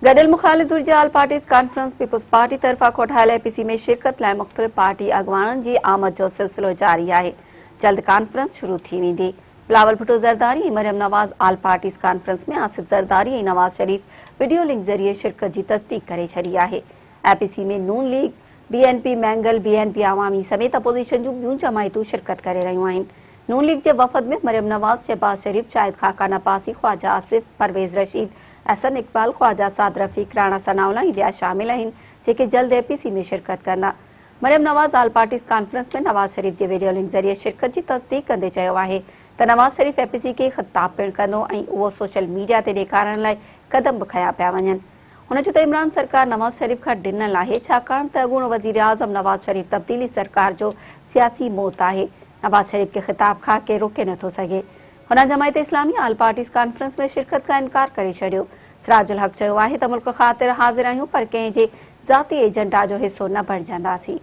गॾियल मुखालिफ धुर जे आल पार्टीज़ कॉन्फ्रेंस पीपल्स पार्टी तरफ़ां कोठायल एपीसी में शिरकत लाइ मुख़्तलिफ़ पार्टी अॻवाणनि जी आमद जो सिलसिलो जारी आहे। जल्द कॉन्फ्रेंस शुरू थी वेंदी। बिलावल भुट्टो ज़रदारी ऐं मरियम नवाज़ आल पार्टीज़ कॉन्फ्रेंस में आसिफ ज़रदारी ऐं नवाज़ शरीफ वीडियो लिंक ज़रिए शिरकत जी तस्दीक करे छॾी आहे। एपीसी में नून लीग, बीएनपी मैंगल, बीएनपी अवामी समेत अपोज़िशन जूं ॿियूं जमायतूं शिरकत करे रहियूं आहिनि। नून लीग जे वफ़द में मरियम नवाज़, शहबाज शरीफ, शाहिद खाकान अब्बासी, ख्वाजा आसिफ, परवेज़ रशीद, अहसन इकबाल, ख्वाजा साद रफ़ीक, राणा सनाउल्ला ऐं ॿिया शामिल आहिनि जेके जल्द एपीसी में शिरकत कंदा। मरियम नवाज़ आल पार्टीज़ कॉन्फ्रेंस में नवाज़ शरीफ जे वीडियो लिंक ज़रिए शिरकत जी तस्दीक कंदे चयो आहे त नवाज़ शरीफ एपीसी खे ख़िताब पिणु कंदो ऐं उहो सोशल मीडिया ते ॾेखारण लाइ क़दम बि खंया पिया वञनि। हुन चयो त इमरान सरकार नवाज़ शरीफ खां ॾिनल आहे छाकाणि त अॻूणो वज़ीर आज़म नवाज़ शरीफ तब्दीली सरकार जो सियासी मौत आहे। नवाज़ शरीफ खे ख़िताब खां केरु रोके नथो सघे। हुन जमायत इस्लामी आल पार्टीज़ कॉन्फ्रेंस में शिरकत खां इनकार करे छॾियो। सिराजुल हक़ चयो आहे त मुल्क ख़ातिर हाज़िर आहियूं पर कंहिं जे ज़ाती एजेंडा जो हिसो न बणिजंदासीं।